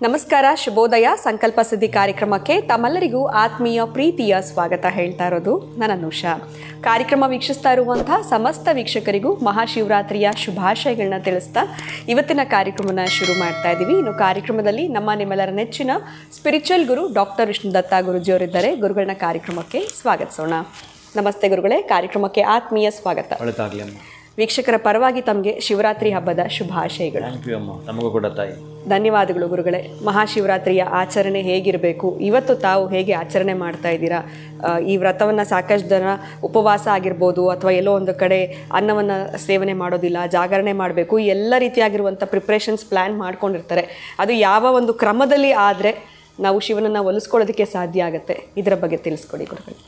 ನಮಸ್ಕಾರ, ಶುಭೋದಯ. ಸಂಕಲ್ಪ ಸಿದ್ಧಿ ಕಾರ್ಯಕ್ರಮಕ್ಕೆ ತಮ್ಮೆಲ್ಲರಿಗೂ ಆತ್ಮೀಯ ಪ್ರೀತಿಯ ಸ್ವಾಗತ ಹೇಳ್ತಾ ಇರೋದು ನನ್ನ ಅನುಷಾ. ಕಾರ್ಯಕ್ರಮ ವೀಕ್ಷಿಸ್ತಾ ಇರುವಂತಹ ಸಮಸ್ತ ವೀಕ್ಷಕರಿಗೂ ಮಹಾಶಿವರಾತ್ರಿಯ ಶುಭಾಶಯಗಳನ್ನ ತಿಳಿಸ್ತಾ ಇವತ್ತಿನ ಕಾರ್ಯಕ್ರಮನ ಶುರು ಮಾಡ್ತಾ ಇದ್ದೀವಿ. ಇನ್ನು ಕಾರ್ಯಕ್ರಮದಲ್ಲಿ ನಿಮ್ಮೆಲ್ಲರ ನೆಚ್ಚಿನ ಸ್ಪಿರಿಚುವಲ್ ಗುರು ಡಾಕ್ಟರ್ ವಿಷ್ಣುದತ್ತ ಗುರುಜಿಯವರಿದ್ದಾರೆ. ಗುರುಗಳನ್ನ ಕಾರ್ಯಕ್ರಮಕ್ಕೆ ಸ್ವಾಗತಿಸೋಣ. ನಮಸ್ತೆ ಗುರುಗಳೇ, ಕಾರ್ಯಕ್ರಮಕ್ಕೆ ಆತ್ಮೀಯ ಸ್ವಾಗತ. ವೀಕ್ಷಕರ ಪರವಾಗಿ ತಮಗೆ ಶಿವರಾತ್ರಿ ಹಬ್ಬದ ಶುಭಾಶಯಗಳು. ನಮಗೂ ಕೂಡ ತಾಯಿ ಧನ್ಯವಾದಗಳು ಗುರುಗಳೇ. ಮಹಾಶಿವರಾತ್ರಿಯ ಆಚರಣೆ ಹೇಗಿರಬೇಕು, ಇವತ್ತು ತಾವು ಹೇಗೆ ಆಚರಣೆ ಮಾಡ್ತಾ ಇದ್ದೀರಾ? ಈ ವ್ರತವನ್ನು ಸಾಕಷ್ಟು ಜನ ಉಪವಾಸ ಆಗಿರ್ಬೋದು ಅಥವಾ ಎಲ್ಲೋ ಒಂದು ಕಡೆ ಅನ್ನವನ್ನು ಸೇವನೆ ಮಾಡೋದಿಲ್ಲ, ಜಾಗರಣೆ ಮಾಡಬೇಕು, ಈ ಎಲ್ಲ ರೀತಿಯಾಗಿರುವಂಥ ಪ್ರಿಪ್ರೇಷನ್ಸ್ ಪ್ಲ್ಯಾನ್ ಮಾಡ್ಕೊಂಡಿರ್ತಾರೆ. ಅದು ಯಾವ ಒಂದು ಕ್ರಮದಲ್ಲಿ ಆದರೆ ನಾವು ಶಿವನನ್ನು ಒಲಿಸ್ಕೊಳ್ಳೋದಕ್ಕೆ ಸಾಧ್ಯ ಆಗುತ್ತೆ, ಇದರ ಬಗ್ಗೆ ತಿಳಿಸ್ಕೊಡಿ ಗುರುಗಳೇ.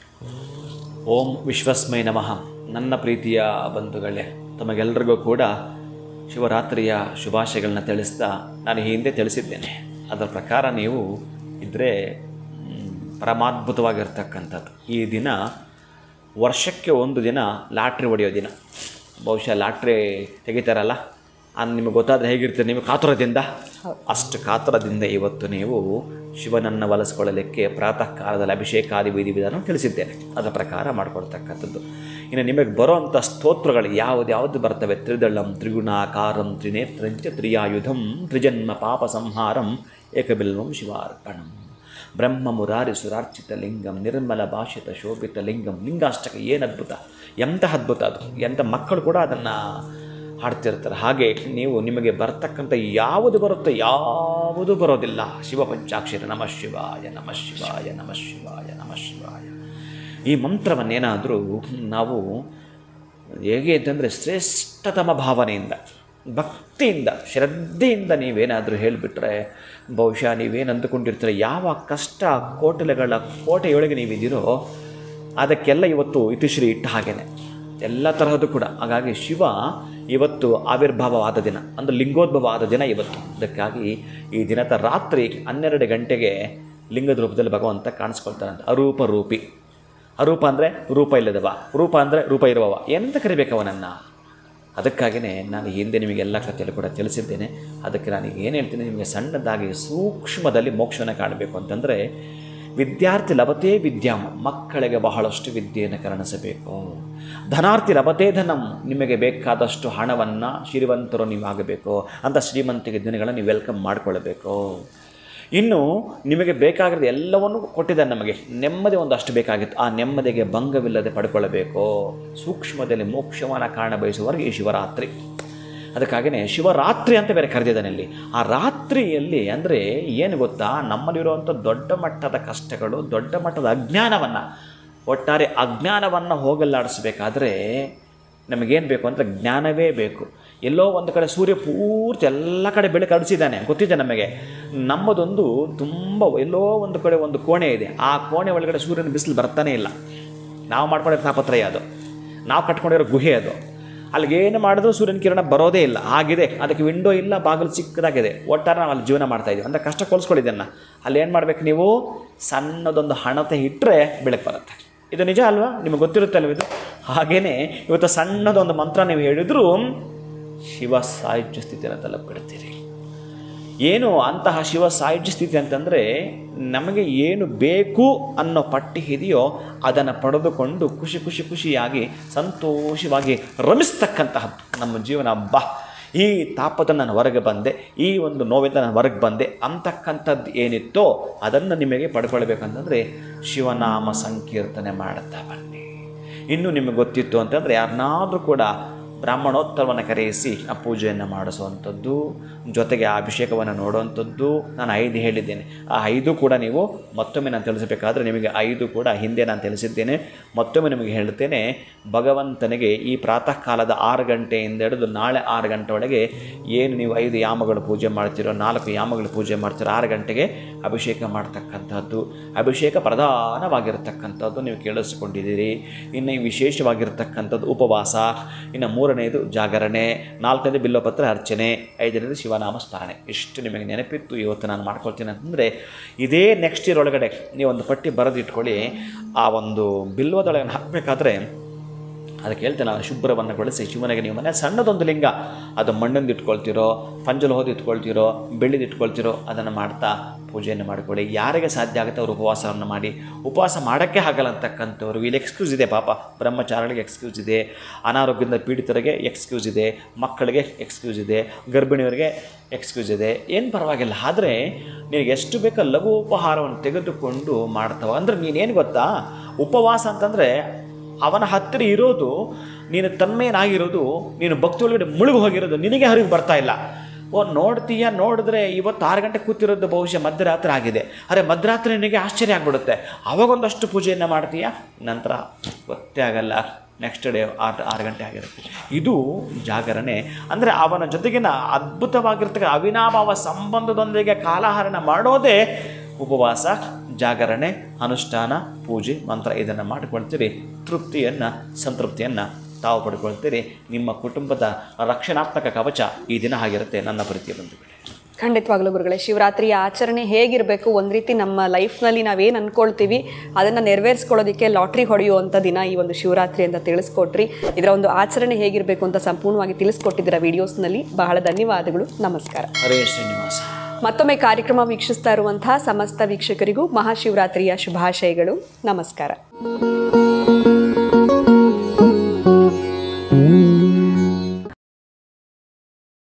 ಓಂ ವಿಶ್ವಸ್ಮೈ ನಮಃ. ನನ್ನ ಪ್ರೀತಿಯ ಬಂಧುಗಳೇ, ತಮಗೆಲ್ಲರಿಗೂ ಕೂಡ ಶಿವರಾತ್ರಿಯ ಶುಭಾಶಯಗಳನ್ನ ತಿಳಿಸ್ತಾ ನಾನು ಹಿಂದೆ ತಿಳಿಸಿದ್ದೇನೆ. ಅದರ ಪ್ರಕಾರ ನೀವು ಇದ್ದರೆ ಪರಮಾದ್ಭುತವಾಗಿರ್ತಕ್ಕಂಥದ್ದು. ಈ ದಿನ ವರ್ಷಕ್ಕೆ ಒಂದು ದಿನ ಲಾಟ್ರಿ ಹೊಡೆಯೋ ದಿನ. ಬಹುಶಃ ಲಾಟ್ರಿ ತೆಗಿತಾರಲ್ಲ, ನಿಮಗೆ ಗೊತ್ತಾದರೆ ಹೇಗಿರ್ತದೆ, ನಿಮಗೆ ಕಾತುರದಿಂದ, ಅಷ್ಟು ಕಾತುರದಿಂದ ಇವತ್ತು ನೀವು ಶಿವನನ್ನು ಒಲಿಸ್ಕೊಳ್ಳಲಿಕ್ಕೆ ಪ್ರಾತಃ ಕಾಲದಲ್ಲಿ ಅಭಿಷೇಕಾದಿ ವಿಧಿವಿಧಾನ ತಿಳಿಸಿದ್ದೇನೆ. ಅದರ ಪ್ರಕಾರ ಮಾಡಿಕೊಳ್ತಕ್ಕಂಥದ್ದು. ಇನ್ನು ನಿಮಗೆ ಬರೋವಂಥ ಸ್ತೋತ್ರಗಳು ಯಾವ್ದು ಬರ್ತವೆ: ತ್ರಿದಳಂ ತ್ರಿಗುಣಾಕಾರಂ ತ್ರಿನೇತ್ರಂಚ ತ್ರಿಯಾಯುಧಂ ತ್ರಿಜನ್ಮ ಪಾಪ ಸಂಹಾರಂ ಏಕಬಿಲ್ವಂ ಶಿವಾರ್ಪಣಂ ಬ್ರಹ್ಮ ಮುರಾರಿ ಸುರಾರ್ಚಿತ ಲಿಂಗಂ ನಿರ್ಮಲ ಭಾಷಿತ ಶೋಭಿತ ಲಿಂಗಂ. ಲಿಂಗಾಷ್ಟಕ ಏನು ಅದ್ಭುತ, ಎಂತಹ ಅದ್ಭುತ ಅದು! ಎಂಥ ಮಕ್ಕಳು ಕೂಡ ಅದನ್ನು ಹಾಡ್ತಿರ್ತಾರೆ. ಹಾಗೆ ನೀವು ನಿಮಗೆ ಬರ್ತಕ್ಕಂಥ ಯಾವುದು ಬರುತ್ತೋ ಯಾವುದು ಬರೋದಿಲ್ಲ. ಶಿವ ಪಂಚಾಕ್ಷರ ನಮಃ ಶಿವಾಯ ನಮಃ ಶಿವಾಯ ನಮಃ ಶಿವಾಯ ನಮಃ ಶಿವಾಯ. ಈ ಮಂತ್ರವನ್ನೇನಾದರೂ ನಾವು ಹೇಗೆ ಅಂತಂದರೆ ಶ್ರೇಷ್ಠತಮ ಭಾವನೆಯಿಂದ, ಭಕ್ತಿಯಿಂದ, ಶ್ರದ್ಧೆಯಿಂದ ನೀವೇನಾದರೂ ಹೇಳಿಬಿಟ್ರೆ ಬಹುಶಃ ನೀವೇನು ಅಂದುಕೊಂಡಿರ್ತೀರ, ಯಾವ ಕಷ್ಟ ಕೋಟೆಗಳ ಕೋಟೆಯೊಳಗೆ ನೀವಿದ್ದೀರೋ ಅದಕ್ಕೆಲ್ಲ ಇವತ್ತು ಇತಿಶ್ರೀ ಇಟ್ಟ ಹಾಗೇನೆ ಎಲ್ಲ ತರಹದ್ದು ಕೂಡ. ಹಾಗಾಗಿ ಶಿವ ಇವತ್ತು ಆವಿರ್ಭಾವವಾದ ದಿನ, ಅಂದರೆ ಲಿಂಗೋದ್ಭವ ಆದ ದಿನ ಇವತ್ತು. ಅದಕ್ಕಾಗಿ ಈ ದಿನದ ರಾತ್ರಿ 12 ಗಂಟೆಗೆ ಲಿಂಗದ ರೂಪದಲ್ಲಿ ಭಗವಂತ ಕಾಣಿಸ್ಕೊಳ್ತಾನಂತ. ಅರೂಪ ರೂಪಿ. ಅರೂಪ ಅಂದರೆ ರೂಪ ಇಲ್ಲದವ, ರೂಪ ಅಂದರೆ ರೂಪ ಇರುವವ, ಎಂತ ಕರಿಬೇಕು ಅವನನ್ನು. ಅದಕ್ಕಾಗಿಯೇ ನಾನು ಹಿಂದೆ ನಿಮಗೆಲ್ಲ ಕಥೆಯಲ್ಲಿ ಕೂಡ ತಿಳಿಸಿದ್ದೇನೆ. ಅದಕ್ಕೆ ನಾನು ಏನು ಹೇಳ್ತೀನಿ, ನಿಮಗೆ ಸಣ್ಣದಾಗಿ ಸೂಕ್ಷ್ಮದಲ್ಲಿ ಮೋಕ್ಷವನ್ನು ಕಾಣಬೇಕು ಅಂತಂದರೆ ವಿದ್ಯಾರ್ಥಿ ಲಭತೆ ವಿದ್ಯಾಂ, ಮಕ್ಕಳಿಗೆ ಬಹಳಷ್ಟು ವಿದ್ಯೆಯನ್ನು ಕರುಣಿಸಬೇಕು. ಧನಾರ್ಥಿ ಲಭತೆ ಧನಂ, ನಿಮಗೆ ಬೇಕಾದಷ್ಟು ಹಣವನ್ನು ಶ್ರೀಮಂತರು ನೀವು ಆಗಬೇಕು. ಅಂಥ ಶ್ರೀಮಂತಿಗೆ ದಿನಗಳನ್ನು ನೀವು ವೆಲ್ಕಮ್ ಮಾಡಿಕೊಳ್ಳಬೇಕು. ಇನ್ನು ನಿಮಗೆ ಬೇಕಾಗಿರೋದು ಎಲ್ಲವನ್ನೂ ಕೊಟ್ಟಿದ್ದಾನೆ ನಮಗೆ. ನೆಮ್ಮದಿ ಒಂದಷ್ಟು ಬೇಕಾಗಿತ್ತು, ಆ ನೆಮ್ಮದಿಗೆ ಭಂಗವಿಲ್ಲದೆ ಪಡ್ಕೊಳ್ಳಬೇಕು. ಸೂಕ್ಷ್ಮದಲ್ಲಿ ಮೋಕ್ಷವನ್ನು ಕಾರಣ ಬಯಸುವವರೆಗೆ ಈ ಶಿವರಾತ್ರಿ. ಅದಕ್ಕಾಗಿಯೇ ಶಿವರಾತ್ರಿ ಅಂತ ಬೇರೆ ಕರೆದಿದ್ದಾನೆ ಇಲ್ಲಿ. ಆ ರಾತ್ರಿಯಲ್ಲಿ ಅಂದರೆ ಏನು ಗೊತ್ತಾ, ನಮ್ಮಲ್ಲಿರುವಂಥ ದೊಡ್ಡ ಮಟ್ಟದ ಕಷ್ಟಗಳು, ದೊಡ್ಡ ಮಟ್ಟದ ಅಜ್ಞಾನವನ್ನು, ಒಟ್ಟಾರೆ ಅಜ್ಞಾನವನ್ನು ಹೋಗಲಾಡಿಸ್ಬೇಕಾದ್ರೆ ನಮಗೇನು ಬೇಕು ಅಂದರೆ ಜ್ಞಾನವೇ ಬೇಕು. ಎಲ್ಲೋ ಒಂದು ಕಡೆ ಸೂರ್ಯ ಪೂರ್ತಿ ಎಲ್ಲ ಕಡೆ ಬೆಳಕು ಹರಿಸಿದ್ದಾನೆ, ಗೊತ್ತಿದೆ ನಮಗೆ. ನಮ್ಮದೊಂದು ತುಂಬ ಎಲ್ಲೋ ಒಂದು ಕಡೆ ಒಂದು ಕೋಣೆ ಇದೆ, ಆ ಕೋಣೆ ಒಳಗಡೆ ಸೂರ್ಯನ ಬಿಸಿಲು ಬರ್ತಾನೆ ಇಲ್ಲ. ನಾವು ಮಾಡ್ಕೊಂಡಿರೋ ತಾಪತ್ರಯ ಅದು, ನಾವು ಕಟ್ಕೊಂಡಿರೋ ಗುಹೆ ಅದು. ಅಲ್ಲಿಗೇನು ಮಾಡಿದ್ರೂ ಸೂರ್ಯನ ಕಿರಣ ಬರೋದೇ ಇಲ್ಲ, ಆಗಿದೆ. ಅದಕ್ಕೆ ವಿಂಡೋ ಇಲ್ಲ, ಬಾಗಿಲು ಚಿಕ್ಕದಾಗಿದೆ. ಒಟ್ಟಾರೆ ನಾವು ಅಲ್ಲಿ ಜೀವನ ಮಾಡ್ತಾಯಿದ್ದೀವಿ. ಅಂದರೆ ಕಷ್ಟ ಕೊಲಿಸ್ಕೊಳ್ಳಿದ್ದನ್ನು ಅಲ್ಲಿ ಏನು ಮಾಡಬೇಕು, ನೀವು ಸಣ್ಣದೊಂದು ಹಣತೆ ಇಟ್ಟರೆ ಬೆಳಕು ಬರುತ್ತೆ. ಇದು ನಿಜ ಅಲ್ವಾ? ನಿಮಗೆ ಗೊತ್ತಿರುತ್ತಲ್ವ ಇದು? ಹಾಗೆಯೇ ಇವತ್ತು ಸಣ್ಣದೊಂದು ಮಂತ್ರ ನೀವು ಹೇಳಿದರೂ ಶಿವ ಸಾಯುಜ್ಯ ಸ್ಥಿತಿಯನ್ನು ತಲುಪಿಡ್ತೀರಿ. ಏನು ಅಂತಹ ಶಿವ ಸಾಯುಜ್ಯ ಸ್ಥಿತಿ ಅಂತಂದರೆ, ನಮಗೆ ಏನು ಬೇಕು ಅನ್ನೋ ಪಟ್ಟಿ ಇದೆಯೋ ಅದನ್ನು ಪಡೆದುಕೊಂಡು ಖುಷಿಯಾಗಿ ಸಂತೋಷವಾಗಿ ರಮಿಸ್ತಕ್ಕಂತಹದ್ದು ನಮ್ಮ ಜೀವನ. ಈ ತಾಪದ ನಾನು ಹೊರಗೆ ಬಂದೆ, ಈ ಒಂದು ನೋವಿಂದ ನಾನು ಹೊರಗೆ ಬಂದೆ ಅಂತಕ್ಕಂಥದ್ದು ಏನಿತ್ತೋ ಅದನ್ನು ನಿಮಗೆ ಪಡ್ಕೊಳ್ಬೇಕಂತಂದರೆ ಶಿವನಾಮ ಸಂಕೀರ್ತನೆ ಮಾಡುತ್ತಾ ಬನ್ನಿ. ಇನ್ನೂ ನಿಮಗೆ ಗೊತ್ತಿತ್ತು ಅಂತಂದರೆ ಯಾರನ್ನಾದರೂ ಕೂಡ ಬ್ರಾಹ್ಮಣೋತ್ತರವನ್ನು ಕರೆಯಿಸಿ ಆ ಪೂಜೆಯನ್ನು ಮಾಡಿಸುವಂಥದ್ದು, ಜೊತೆಗೆ ಆ ಅಭಿಷೇಕವನ್ನು ನೋಡುವಂಥದ್ದು. ನಾನು 5 ಹೇಳಿದ್ದೇನೆ. ಆ 5 ಕೂಡ ನೀವು ಮತ್ತೊಮ್ಮೆ ನಾನು ತಿಳಿಸಬೇಕಾದ್ರೆ ನಿಮಗೆ 5 ಕೂಡ ಹಿಂದೆ ನಾನು ತಿಳಿಸಿದ್ದೇನೆ. ಮತ್ತೊಮ್ಮೆ ನಿಮಗೆ ಹೇಳ್ತೇನೆ. ಭಗವಂತನಿಗೆ ಈ ಪ್ರಾತಃ ಕಾಲದ 6 ಗಂಟೆಯಿಂದ ಹಿಡಿದು ನಾಳೆ 6 ಗಂಟೆ ಒಳಗೆ ಏನು ನೀವು 5 ಯಾಮಗಳು ಪೂಜೆ ಮಾಡ್ತೀರೋ, 4 ಯಾಮಗಳು ಪೂಜೆ ಮಾಡ್ತೀರೋ, 6 ಗಂಟೆಗೆ ಅಭಿಷೇಕ ಮಾಡ್ತಕ್ಕಂಥದ್ದು. ಅಭಿಷೇಕ ಪ್ರಧಾನವಾಗಿರ್ತಕ್ಕಂಥದ್ದು ನೀವು ಕೇಳಿಸಿಕೊಂಡಿದ್ದೀರಿ. ಇನ್ನು ವಿಶೇಷವಾಗಿರ್ತಕ್ಕಂಥದ್ದು ಉಪವಾಸ, ಇನ್ನು 3ನೇದು ಜಾಗರಣೆ, 4ನೇದು ಬಿಲ್ಲೋಪತ್ರ ಅರ್ಚನೆ, 5ನೇದು ಶಿವನಾಮ ಸ್ಮರಣೆ. ಇಷ್ಟು ನಿಮಗೆ ನೆನಪಿತ್ತು ಇವತ್ತು ನಾನು ಮಾಡ್ಕೊಳ್ತೀನಿ ಅಂತಂದರೆ, ಇದೇ ನೆಕ್ಸ್ಟ್ ಇಯರ್ ಒಳಗಡೆ ನೀವು ಒಂದು ಪಟ್ಟಿ ಬರೆದಿಟ್ಕೊಳ್ಳಿ. ಆ ಒಂದು ಬಿಲ್ವದೊಳಗೆ ಹಾಕಬೇಕಾದ್ರೆ ಅದಕ್ಕೆ ಹೇಳ್ತೇನೆ, ನಾನು ಶುಭ್ರವನ್ನು ಬಳಸಿ ಶಿವನಿಗೆ ನೀವು ಮನೆ ಸಣ್ಣದೊಂದು ಲಿಂಗ, ಅದು ಮಣ್ಣಿಂದ ಇಟ್ಕೊಳ್ತಿರೋ, ಪಂಜಲು ಹೋದು ಇಟ್ಕೊಳ್ತಿರೋ, ಬೆಳ್ಳಿದು ಇಟ್ಕೊಳ್ತಿರೋ, ಅದನ್ನು ಮಾಡ್ತಾ ಪೂಜೆಯನ್ನು ಮಾಡಿಕೊಡಿ. ಯಾರಿಗೆ ಸಾಧ್ಯ ಆಗುತ್ತೆ ಅವರು ಉಪವಾಸವನ್ನು ಮಾಡಿ. ಉಪವಾಸ ಮಾಡೋಕ್ಕೆ ಆಗಲ್ಲ ಅಂತಕ್ಕಂಥವ್ರು ಇಲ್ಲಿ ಎಕ್ಸ್ಕ್ಯೂಸ್ ಇದೆ. ಪಾಪ ಬ್ರಹ್ಮಚಾರಿಗಳಿಗೆ ಎಕ್ಸ್ಕ್ಯೂಸ್ ಇದೆ, ಅನಾರೋಗ್ಯದಿಂದ ಪೀಡಿತರಿಗೆ ಎಕ್ಸ್ಕ್ಯೂಸ್ ಇದೆ, ಮಕ್ಕಳಿಗೆ ಎಕ್ಸ್ಕ್ಯೂಸ್ ಇದೆ, ಗರ್ಭಿಣಿಯವರಿಗೆ ಎಕ್ಸ್ಕ್ಯೂಸ್ ಇದೆ, ಏನು ಪರವಾಗಿಲ್ಲ. ಆದರೆ ನಿನಗೆ ಎಷ್ಟು ಬೇಕೋ ಲಘು ಉಪಹಾರವನ್ನು ತೆಗೆದುಕೊಂಡು ಮಾಡ್ತಾವ. ಅಂದರೆ ನೀನೇನು ಗೊತ್ತಾ, ಉಪವಾಸ ಅಂತಂದರೆ ಅವನ ಹತ್ತಿರ ಇರೋದು, ನೀನು ತನ್ಮೇನಾಗಿರೋದು, ನೀನು ಭಕ್ತಿ ಒಳಗಡೆ ಮುಳುಗು ಹೋಗಿರೋದು ನಿನಗೆ ಅರಿವು ಬರ್ತಾ ಇಲ್ಲ. ನೋಡ್ತೀಯ, ನೋಡಿದ್ರೆ ಇವತ್ತು 6 ಗಂಟೆ ಕೂತಿರೋದು ಬಹುಶಃ ಮಧ್ಯರಾತ್ರಿ ಆಗಿದೆ. ಅರೆ ಮಧ್ಯರಾತ್ರಿ ನಿನಗೆ ಆಶ್ಚರ್ಯ ಆಗಿಬಿಡುತ್ತೆ. ಅವಾಗೊಂದಷ್ಟು ಪೂಜೆಯನ್ನು ಮಾಡ್ತೀಯ, ನಂತರ ಗೊತ್ತೇ ಆಗಲ್ಲ, ನೆಕ್ಸ್ಟ್ ಡೇ 6 ಗಂಟೆ ಆಗಿರುತ್ತೆ. ಇದು ಜಾಗರಣೆ. ಅಂದರೆ ಅವನ ಜೊತೆಗಿನ ಅದ್ಭುತವಾಗಿರ್ತಕ್ಕ ಅವಿನಾಭಾವ ಸಂಬಂಧದೊಂದಿಗೆ ಕಾಲಹರಣ ಮಾಡೋದೇ ಉಪವಾಸ, ಜಾಗರಣೆ, ಅನುಷ್ಠಾನ, ಪೂಜೆ, ಮಂತ್ರ ಇದನ್ನು ಮಾಡಿಕೊಳ್ತೀರಿ. ತೃಪ್ತಿಯನ್ನು, ಸಂತೃಪ್ತಿಯನ್ನು ತಾವು ಪಡ್ಕೊಳ್ತೀರಿ. ನಿಮ್ಮ ಕುಟುಂಬದ ರಕ್ಷಣಾತ್ಮಕ ಕವಚ ಈ ದಿನ ಆಗಿರುತ್ತೆ ನನ್ನ ಪ್ರೀತಿಯ ಬಂಧುಗಳೇ. ಖಂಡಿತವಾಗ್ಲೂ ಗುರುಗಳೇ, ಶಿವರಾತ್ರಿಯ ಆಚರಣೆ ಹೇಗಿರಬೇಕು, ಒಂದು ರೀತಿ ನಮ್ಮ ಲೈಫ್ನಲ್ಲಿ ನಾವೇನು ಅಂದ್ಕೊಳ್ತೀವಿ ಅದನ್ನು ನೆರವೇರಿಸ್ಕೊಳ್ಳೋದಕ್ಕೆ ಲಾಟ್ರಿ ಹೊಡೆಯುವಂಥ ದಿನ ಈ ಒಂದು ಶಿವರಾತ್ರಿ ಅಂತ ತಿಳಿಸ್ಕೊಟ್ರಿ. ಇದರ ಒಂದು ಆಚರಣೆ ಹೇಗಿರಬೇಕು ಅಂತ ಸಂಪೂರ್ಣವಾಗಿ ತಿಳಿಸ್ಕೊಟ್ಟಿದ್ದೀರ ವಿಡಿಯೋಸ್ನಲ್ಲಿ. ಬಹಳ ಧನ್ಯವಾದಗಳು. ನಮಸ್ಕಾರ. ಹರೇ ಶ್ರೀನಿವಾಸ. ಮತ್ತೊಮ್ಮೆ ಕಾರ್ಯಕ್ರಮ ವೀಕ್ಷಿಸ್ತಾ ಇರುವಂತಹ ಸಮಸ್ತ ವೀಕ್ಷಕರಿಗೂ ಮಹಾಶಿವರಾತ್ರಿಯ ಶುಭಾಶಯಗಳು. ನಮಸ್ಕಾರ.